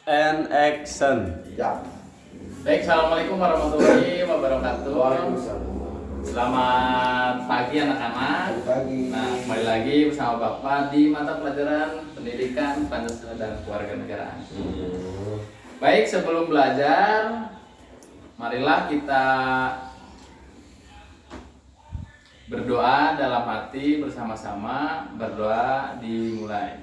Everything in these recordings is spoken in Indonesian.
and action. Ya. Baik, assalamualaikum warahmatullahi wabarakatuh. Waalaikumsalam. Selamat pagi anak-anak. Pagi. Nah, kembali lagi bersama Bapak di mata pelajaran Pendidikan Pancasila dan Kewarganegaraan. Baik, sebelum belajar, marilah kita berdoa dalam hati bersama-sama. Berdoa dimulai.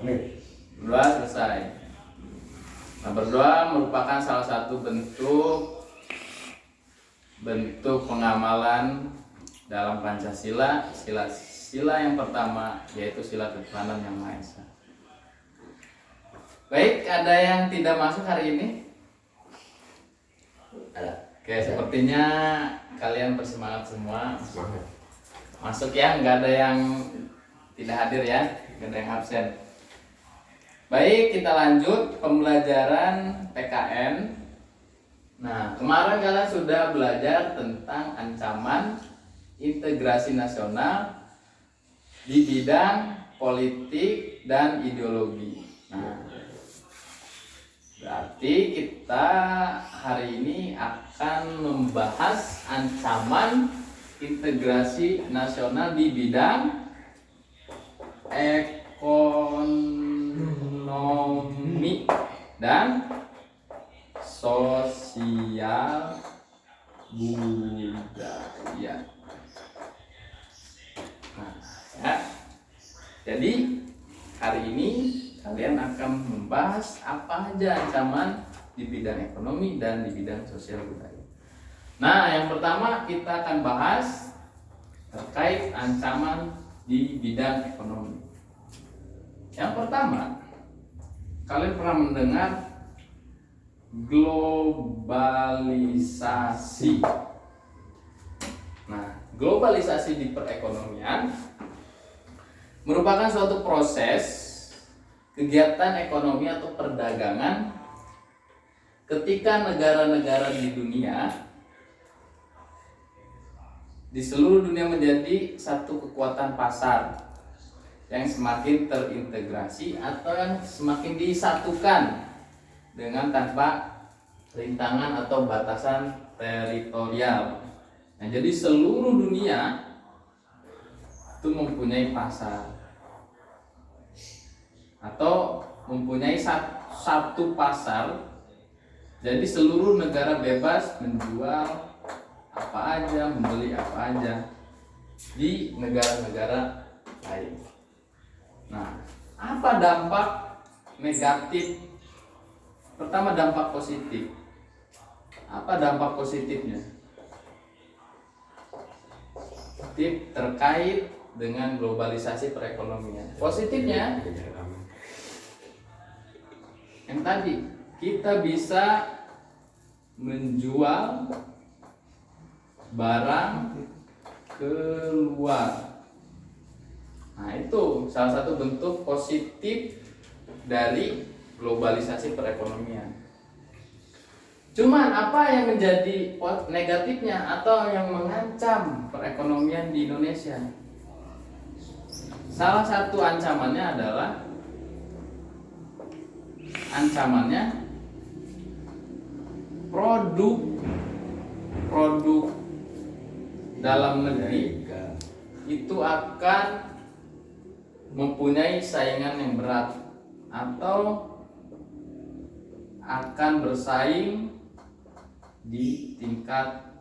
Amin. Berdoa selesai. Nah, berdoa merupakan salah satu bentuk pengamalan dalam Pancasila. Sila yang pertama yaitu sila ketuhanan yang Maha Esa. Baik, ada yang tidak masuk hari ini? Ada. Oke, sepertinya kalian bersemangat semua. Semangat. Masuk ya, nggak ada yang tidak hadir ya, nggak ada yang absen. Baik, kita lanjut pembelajaran PKN. Nah, kemarin kalian sudah belajar tentang ancaman integrasi nasional di bidang politik dan ideologi. Nah, berarti kita hari ini akan membahas ancaman integrasi nasional di bidang ekonomi dan sosial budaya. Nah, ya. Jadi hari ini kalian akan membahas apa aja ancaman di bidang ekonomi dan di bidang sosial budaya. Nah, yang pertama kita akan bahas terkait ancaman di bidang ekonomi. Yang pertama, kalian pernah mendengar globalisasi. Nah, globalisasi di perekonomian merupakan suatu proses kegiatan ekonomi atau perdagangan ketika negara-negara di dunia, di seluruh dunia menjadi satu kekuatan pasar yang semakin terintegrasi atau yang semakin disatukan dengan tanpa rintangan atau batasan teritorial. Nah, jadi seluruh dunia itu mempunyai pasar atau mempunyai satu pasar. Jadi seluruh negara bebas menjual apa aja, membeli apa aja di negara-negara lain. Nah, apa dampak negatif? Pertama, dampak positif. Apa dampak positifnya? Positif terkait dengan globalisasi perekonomian. Positifnya yang tadi, kita bisa menjual barang keluar. Nah, itu salah satu bentuk positif dari globalisasi perekonomian. Cuman apa yang menjadi negatifnya atau yang mengancam perekonomian di Indonesia? Salah satu ancamannya adalah produk dalam negeri itu akan mempunyai saingan yang berat atau akan bersaing di tingkat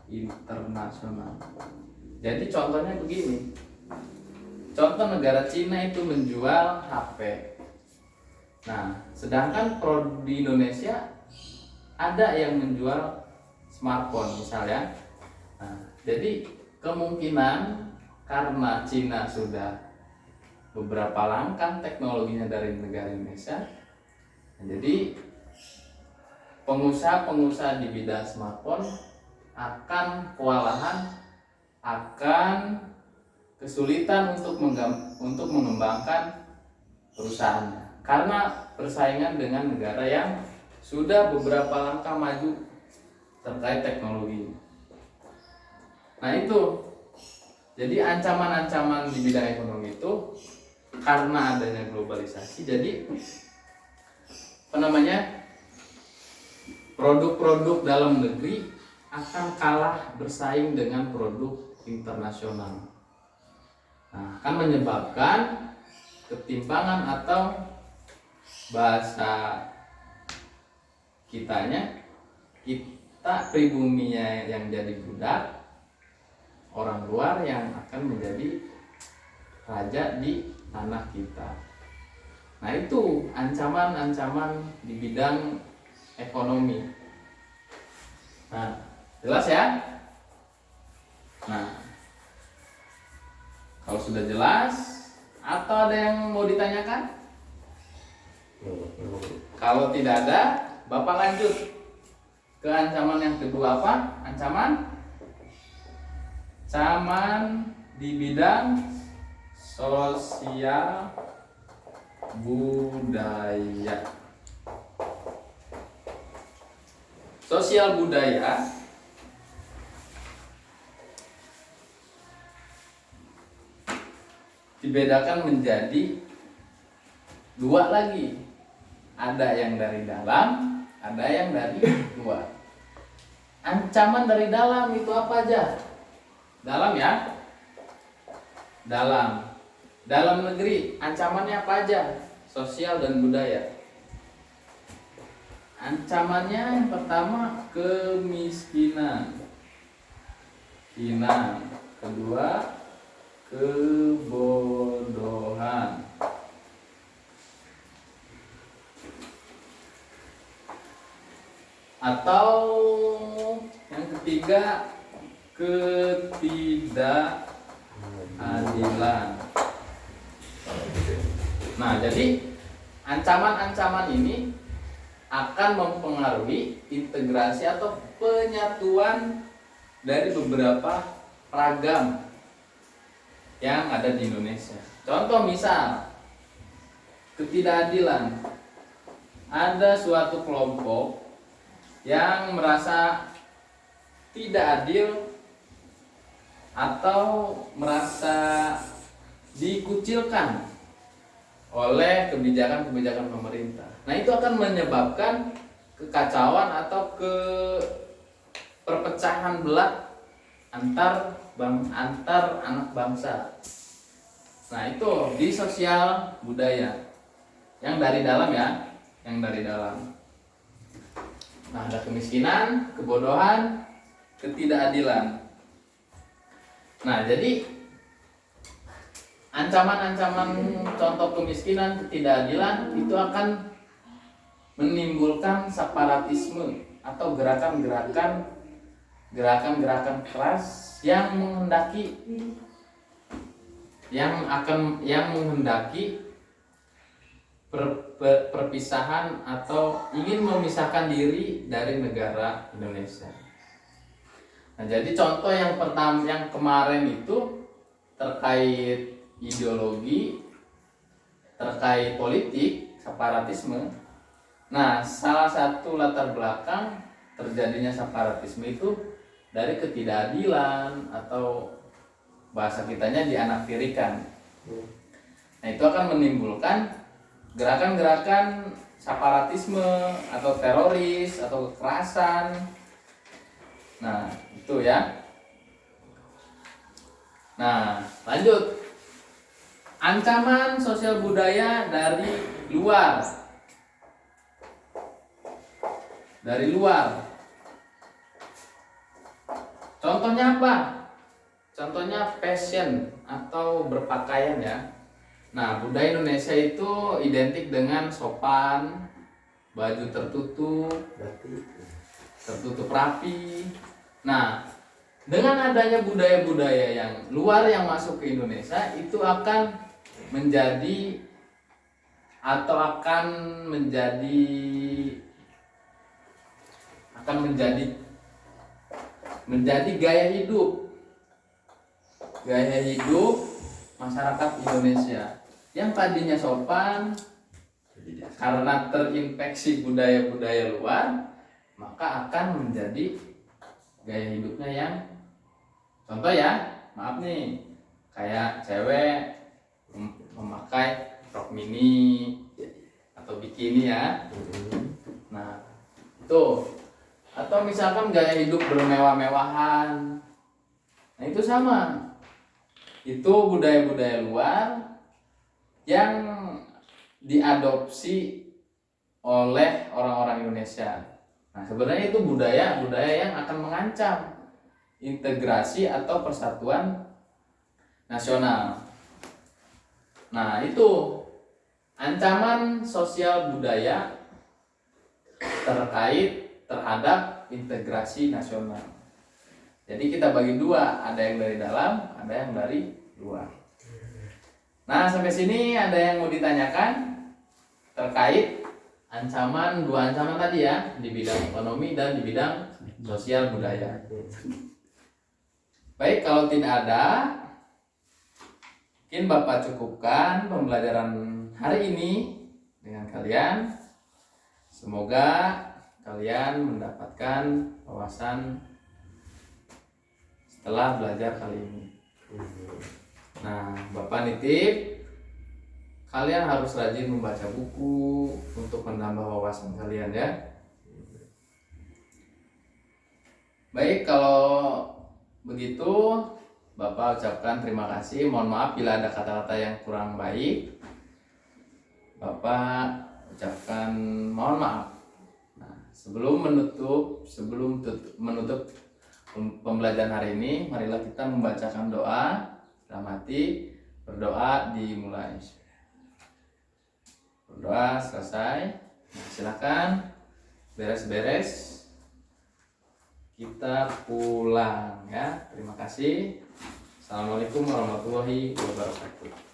internasional. Jadi contohnya begini. Contoh negara Cina itu menjual HP. Nah, sedangkan di Indonesia ada yang menjual smartphone misalnya. Nah, jadi kemungkinan karena Cina sudah beberapa langkah teknologinya dari negara Indonesia, nah, jadi pengusaha-pengusaha di bidang smartphone akan kewalahan, akan kesulitan untuk mengembangkan perusahaannya karena persaingan dengan negara yang sudah beberapa langkah maju terkait teknologi. Nah, itu jadi ancaman-ancaman di bidang ekonomi itu karena adanya globalisasi, jadi apa namanya, produk-produk dalam negeri akan kalah bersaing dengan produk internasional. Nah, akan menyebabkan ketimpangan atau bahasa kita pribuminya yang jadi budak, orang luar yang akan menjadi raja di tanah kita. Nah, itu ancaman-ancaman di bidang ekonomi. Nah, jelas ya? Nah, kalau sudah jelas, atau ada yang mau ditanyakan? Kalau tidak ada, Bapak lanjut ke ancaman yang kedua. Apa? Ancaman di bidang sosial budaya. Sosial budaya dibedakan menjadi dua lagi. Ada yang dari dalam, ada yang dari luar. Ancaman dari dalam itu apa aja? Dalam ya. Dalam negeri, ancamannya apa aja? Sosial dan budaya. Ancamannya yang pertama kemiskinan. Kedua, kebodohan. Atau yang ketiga, ketidakadilan. Nah, jadi ancaman-ancaman ini akan mempengaruhi integrasi atau penyatuan dari beberapa ragam yang ada di Indonesia. Contoh misal, ketidakadilan. Ada suatu kelompok yang merasa tidak adil atau merasa dikucilkan oleh kebijakan-kebijakan pemerintah. Nah, itu akan menyebabkan kekacauan atau perpecahan belah antar anak bangsa. Nah, itu di sosial budaya yang dari dalam ya, yang dari dalam. Nah, ada kemiskinan, kebodohan, ketidakadilan. Nah, jadi ancaman-ancaman contoh kemiskinan, ketidakadilan itu akan menimbulkan separatisme atau gerakan-gerakan keras yang menghendaki perpisahan atau ingin memisahkan diri dari negara Indonesia. Nah, jadi contoh yang kemarin itu terkait ideologi, terkait politik, separatisme. Nah, salah satu latar belakang terjadinya separatisme itu dari ketidakadilan atau bahasa kitanya dianaktirikan. Nah, itu akan menimbulkan gerakan-gerakan separatisme atau teroris atau kekerasan. Nah, itu ya. Nah, lanjut. Ancaman sosial budaya dari luar. Contohnya apa? Contohnya fashion atau berpakaian ya. Nah, budaya Indonesia itu identik dengan sopan, baju tertutup rapi. Nah, dengan adanya budaya-budaya yang luar yang masuk ke Indonesia, itu akan menjadi gaya hidup masyarakat Indonesia yang tadinya sopan. Karena terinfeksi budaya-budaya luar, maka akan menjadi gaya hidupnya yang contoh ya, maaf nih, kayak cewek memakai rok mini atau bikini ya. Nah, itu. Atau misalkan gaya hidup bermewah-mewahan. Nah, itu sama. Itu budaya-budaya luar yang diadopsi oleh orang-orang Indonesia. Nah, sebenarnya itu budaya-budaya yang akan mengancam integrasi atau persatuan nasional. Nah, itu ancaman sosial budaya terhadap integrasi nasional. Jadi kita bagi dua, ada yang dari dalam, ada yang dari luar. Nah, sampai sini ada yang mau ditanyakan terkait dua ancaman tadi ya, di bidang ekonomi dan di bidang sosial budaya. Baik, kalau tidak ada, mungkin Bapak cukupkan pembelajaran hari ini dengan kalian. Semoga kalian mendapatkan wawasan setelah belajar kali ini. Nah, Bapak nitip kalian harus rajin membaca buku untuk menambah wawasan kalian ya. Baik, kalau begitu Bapak ucapkan terima kasih. Mohon maaf bila ada kata-kata yang kurang baik. Bapak ucapkan mohon maaf. Nah, sebelum menutup pembelajaran hari ini, marilah kita membacakan doa. Dalam hati berdoa dimulai. Berdoa selesai. Nah, silakan beres-beres. Kita pulang ya. Terima kasih. Assalamualaikum warahmatullahi wabarakatuh.